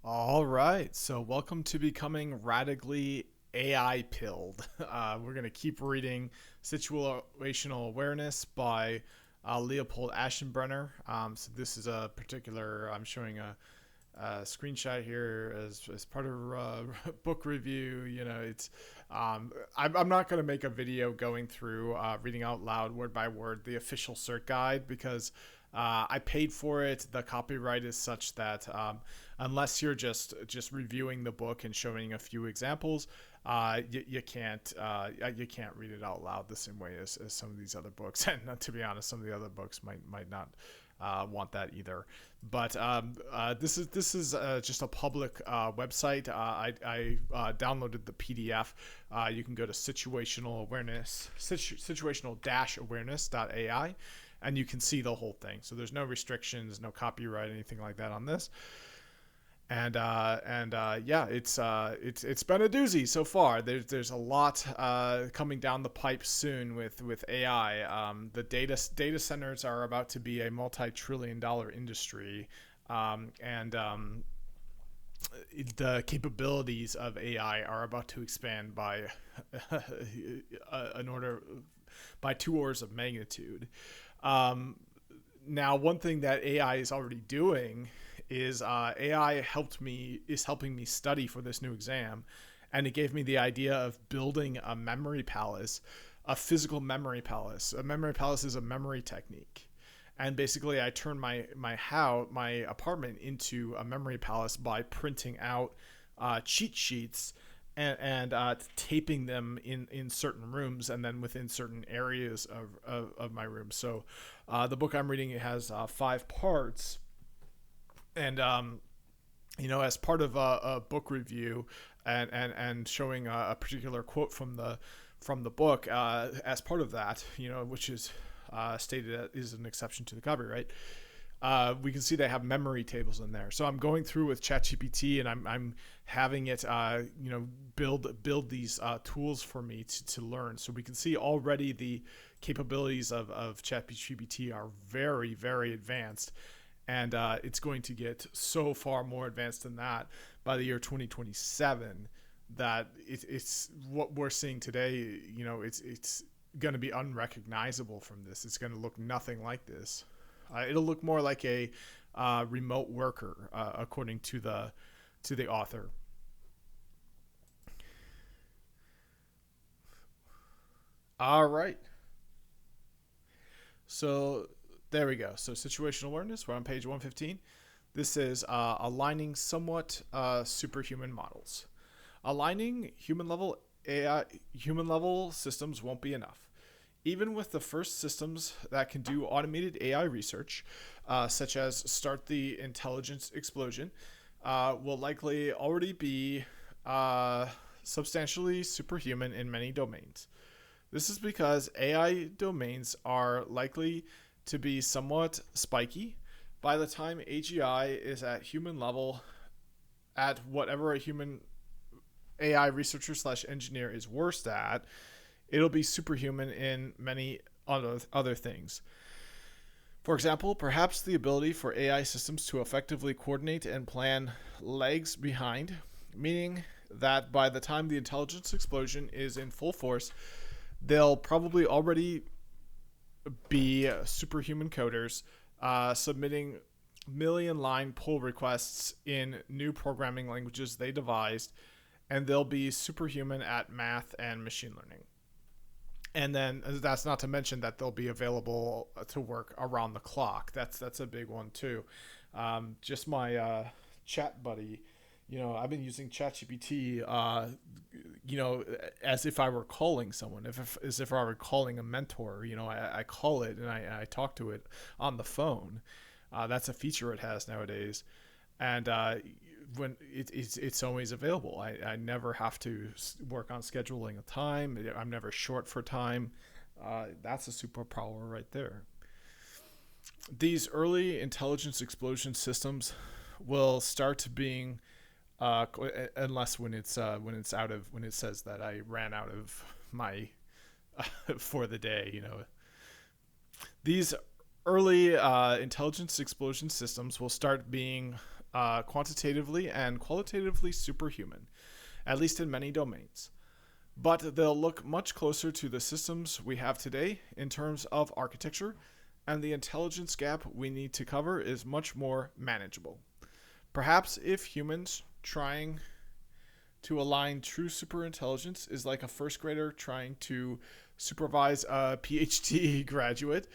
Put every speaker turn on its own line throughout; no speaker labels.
All right, so welcome to becoming radically AI pilled. We're going to keep reading Situational Awareness by Leopold Aschenbrenner. So this is a particular, I'm showing a screenshot here as part of a book review. I'm not going to make a video going through reading out loud word by word the official cert guide because I paid for it. The copyright is such that unless you're just reviewing the book and showing a few examples, you can't read it out loud the same way as some of these other books. And to be honest, some of the other books might not want that either. But this is just a public website. I downloaded the PDF. You can go to situational-awareness.ai, and you can see the whole thing. So there's no restrictions, no copyright, anything like that on this. And it's been a doozy so far. There's a lot coming down the pipe soon with AI. The data centers are about to be a multi-trillion-dollar industry, and the capabilities of AI are about to expand by an order by two orders of magnitude. Um, Now, one thing that AI is already doing is AI is helping me study for this new exam, and it gave me the idea of building a memory palace, a physical memory palace. A memory palace is a memory technique, and basically, I turn my apartment into a memory palace by printing out cheat sheets and taping them in certain rooms and then within certain areas of my room. So the book I'm reading, it has 5 parts, and as part of a book review and showing a particular quote from the book, as part of that, which is stated is an exception to the copyright. We can see they have memory tables in there. So I'm going through with ChatGPT and I'm having it, build these tools for me to learn. So we can see already the capabilities of ChatGPT are very, very advanced. And it's going to get so far more advanced than that by the year 2027 that it's what we're seeing today. It's going to be unrecognizable from this. It's going to look nothing like this. It'll look more like a remote worker, according to the author. All right, so there we go. So situational awareness. We're on page 115. This is aligning somewhat superhuman models. Aligning human level systems won't be enough. Even with the first systems that can do automated AI research, such as start the intelligence explosion, will likely already be substantially superhuman in many domains. This is because AI domains are likely to be somewhat spiky. By the time AGI is at human level, at whatever a human AI researcher slash engineer is worst at, it'll be superhuman in many other things. For example, perhaps the ability for AI systems to effectively coordinate and plan lags behind, meaning that by the time the intelligence explosion is in full force, they'll probably already be superhuman coders submitting million line pull requests in new programming languages they devised, and they'll be superhuman at math and machine learning. And then that's not to mention that they'll be available to work around the clock. That's a big one too. Just my chat buddy, I've been using ChatGPT, as if I were calling someone, as if I were calling a mentor. I call it and I talk to it on the phone. That's a feature it has nowadays, and when it's always available. I never have to work on scheduling a time. I'm never short for time. That's a superpower right there. These early intelligence explosion systems will start being unless when it says that I ran out of my for the day. These early intelligence explosion systems will start being quantitatively and qualitatively superhuman, at least in many domains. But they'll look much closer to the systems we have today in terms of architecture, and the intelligence gap we need to cover is much more manageable. Perhaps if humans trying to align true superintelligence is like a first grader trying to supervise a PhD graduate,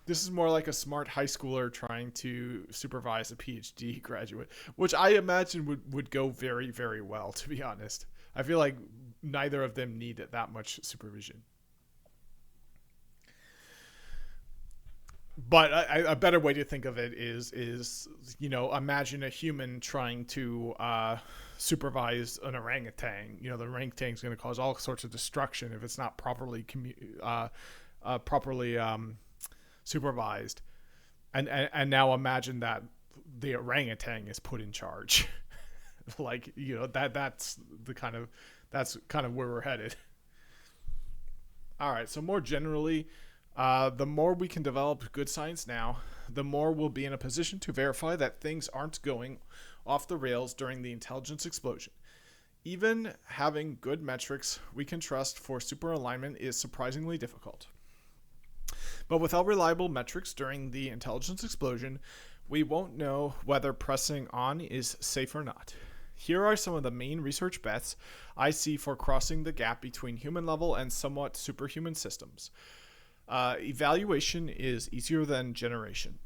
this is more like a smart high schooler trying to supervise a PhD graduate, which I imagine would go very, very well, to be honest. I feel like neither of them need that much supervision. But a better way to think of it is imagine a human trying to supervise an orangutan. The orangutan's going to cause all sorts of destruction if it's not properly properly supervised. And now imagine that the orangutan is put in charge. That's kind of where we're headed. All right, so more generally, the more we can develop good science now, the more we'll be in a position to verify that things aren't going off the rails during the intelligence explosion. Even having good metrics we can trust for superalignment is surprisingly difficult. But without reliable metrics during the intelligence explosion, we won't know whether pressing on is safe or not. Here are some of the main research bets I see for crossing the gap between human level and somewhat superhuman systems. Evaluation is easier than generation.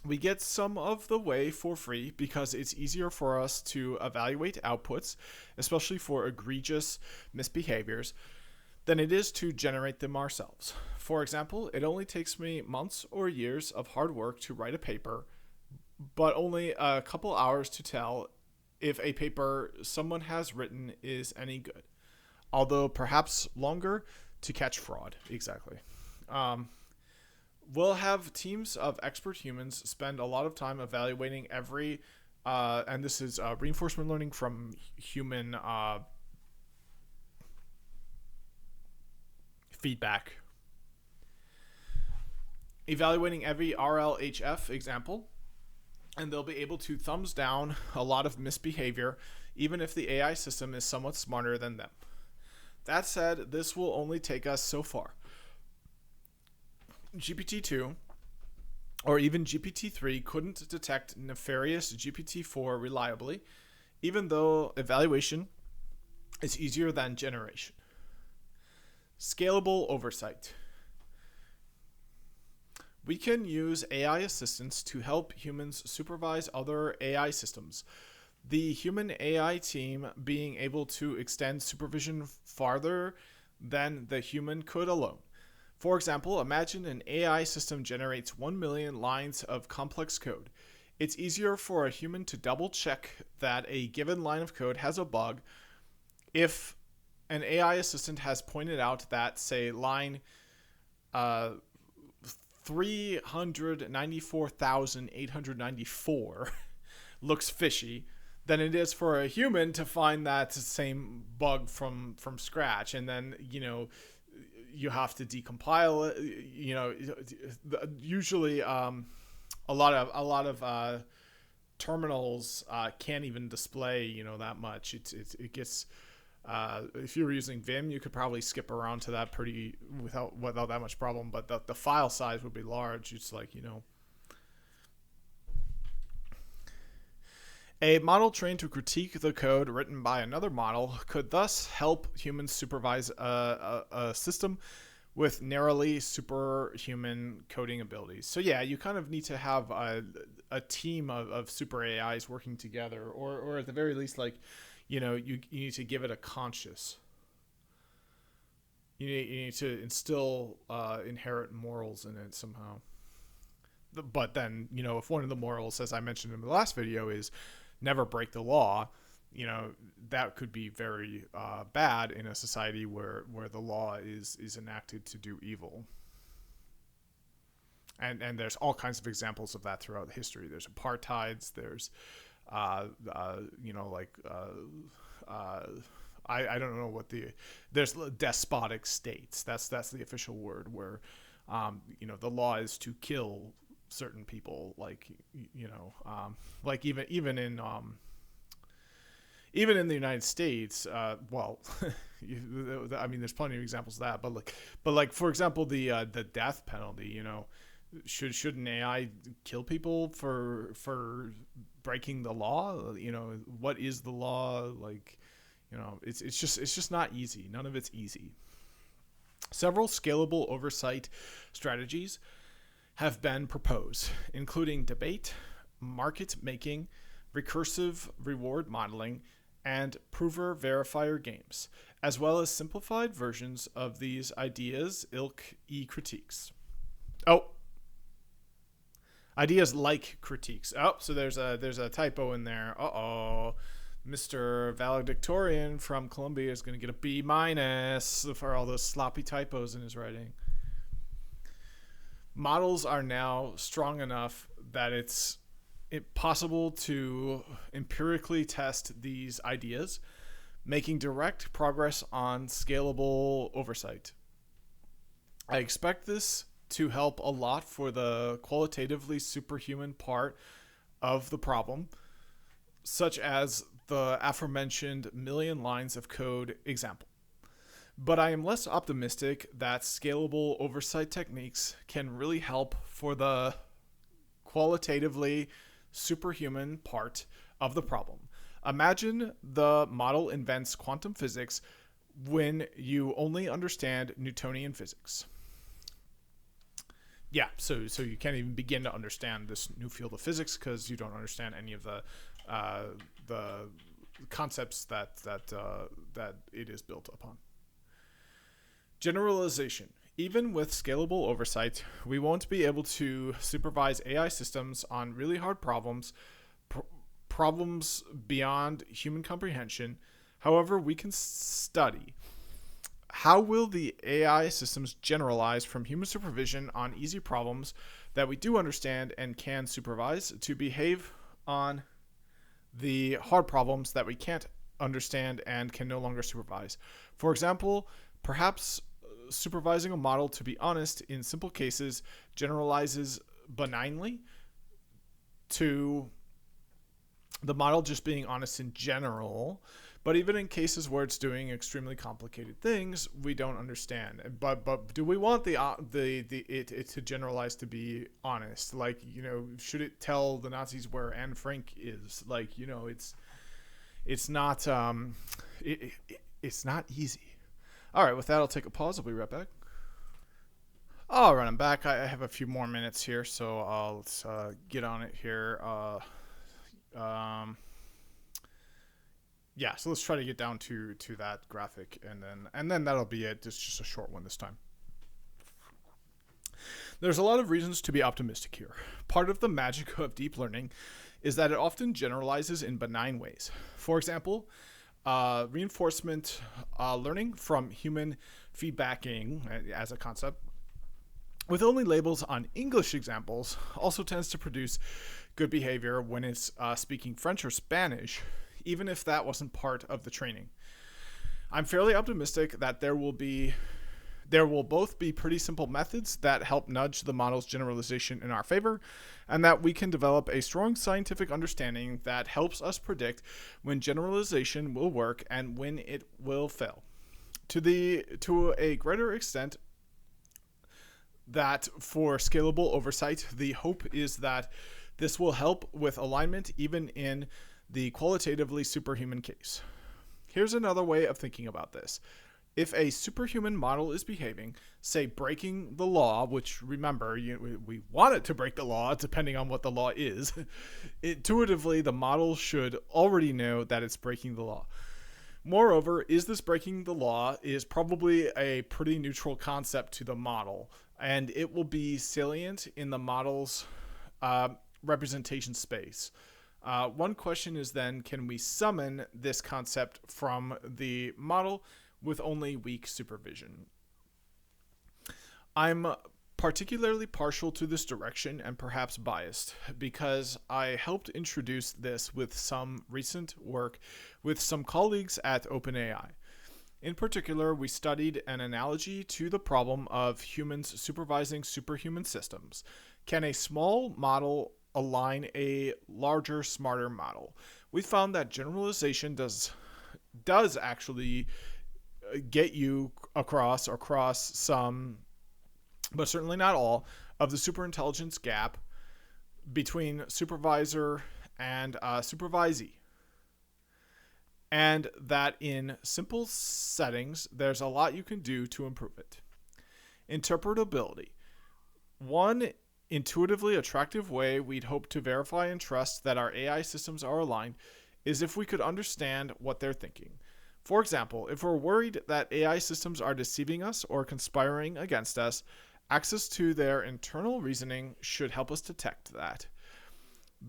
We get some of the way for free because it's easier for us to evaluate outputs, especially for egregious misbehaviors, than it is to generate them ourselves. For example, it only takes me months or years of hard work to write a paper, but only a couple hours to tell if a paper someone has written is any good, although perhaps longer to catch fraud. Exactly. We'll have teams of expert humans spend a lot of time evaluating every, and this is reinforcement learning from human feedback. Evaluating every RLHF example, and they'll be able to thumbs down a lot of misbehavior, even if the AI system is somewhat smarter than them. That said, this will only take us so far. GPT-2 or even GPT-3 couldn't detect nefarious GPT-4 reliably, even though evaluation is easier than generation. Scalable oversight. We can use AI assistants to help humans supervise other AI systems, the human AI team being able to extend supervision farther than the human could alone. For example, imagine an AI system generates 1 million lines of complex code. It's easier for a human to double check that a given line of code has a bug if an AI assistant has pointed out that, say, line 394,894 looks fishy, than it is for a human to find that same bug from scratch. And then, you have to decompile it. Usually a lot of terminals can't even display that much. It gets if you were using Vim, you could probably skip around to that pretty without that much problem. But the file size would be large. It's like A model trained to critique the code written by another model could thus help humans supervise a system with narrowly superhuman coding abilities. So yeah, you kind of need to have a team of super AIs working together, or at the very least, like, you need to give it a conscience. You need to instill inherent morals in it somehow. But then, if one of the morals, as I mentioned in the last video, is never break the law, that could be very bad in a society where the law is enacted to do evil. And there's all kinds of examples of that throughout history. There's apartheids. There's, I don't know what there's despotic states. That's the official word where, the law is to kill certain people, like like even in the United States, I mean, there's plenty of examples of that, but for example, the death penalty, should an AI kill people for breaking the law? What is the law? It's just not easy. None of it's easy. Several scalable oversight strategies have been proposed, including debate, market making, recursive reward modeling, and prover verifier games, as well as simplified versions of these ideas, critiques. Oh, ideas like critiques. Oh, so there's a typo in there. Uh-oh. Mr. Valedictorian from Columbia is going to get a B- for all those sloppy typos in his writing. Models are now strong enough that it's possible to empirically test these ideas, making direct progress on scalable oversight. I expect this to help a lot for the qualitatively superhuman part of the problem, such as the aforementioned million lines of code example. But I am less optimistic that scalable oversight techniques can really help for the qualitatively superhuman part of the problem. Imagine the model invents quantum physics when you only understand Newtonian physics. Yeah, so you can't even begin to understand this new field of physics because you don't understand any of the concepts that it is built upon. Generalization. Even with scalable oversight, we won't be able to supervise AI systems on really hard problems, problems beyond human comprehension. However, we can study how will the AI systems generalize from human supervision on easy problems that we do understand and can supervise to behave on the hard problems that we can't understand and can no longer supervise. For example, perhaps supervising a model to be honest in simple cases generalizes benignly to the model just being honest in general, but even in cases where it's doing extremely complicated things, we don't understand. But do we want it to generalize to be honest? Should it tell the Nazis where Anne Frank is? It's not it's not easy. All right, with that, I'll take a pause. I'll be right back. All right, I'm back. I have a few more minutes here, so let's get on it here. Yeah, so let's try to get down to that graphic, and then that'll be it. It's just a short one this time. There's a lot of reasons to be optimistic here. Part of the magic of deep learning is that it often generalizes in benign ways. For example, reinforcement learning from human feedbacking as a concept, with only labels on English examples, also tends to produce good behavior when it's speaking French or Spanish, even if that wasn't part of the training. I'm fairly optimistic that there will both be pretty simple methods that help nudge the model's generalization in our favor, and that we can develop a strong scientific understanding that helps us predict when generalization will work and when it will fail. To a greater extent, that for scalable oversight, the hope is that this will help with alignment even in the qualitatively superhuman case. Here's another way of thinking about this. If a superhuman model is behaving, say breaking the law, which remember, we want it to break the law depending on what the law is, intuitively the model should already know that it's breaking the law. Moreover, is this breaking the law is probably a pretty neutral concept to the model, and it will be salient in the model's representation space. One question is then, can we summon this concept from the model with only weak supervision? I'm particularly partial to this direction and perhaps biased because I helped introduce this with some recent work with some colleagues at OpenAI. In particular, we studied an analogy to the problem of humans supervising superhuman systems. Can a small model align a larger, smarter model? We found that generalization does actually get you across some, but certainly not all, of the superintelligence gap between supervisor and supervisee. And that in simple settings, there's a lot you can do to improve it. Interpretability. One intuitively attractive way we'd hope to verify and trust that our AI systems are aligned is if we could understand what they're thinking. For example, if we're worried that AI systems are deceiving us or conspiring against us, access to their internal reasoning should help us detect that.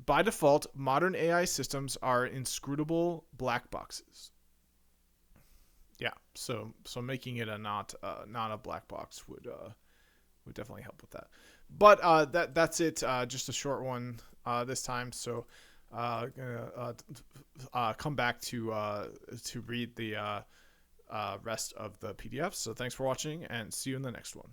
By default, modern AI systems are inscrutable black boxes. Yeah, so making it not a black box would definitely help with that. But that's it. Just a short one this time. So come back to read the rest of the PDF. So thanks for watching, and see you in the next one.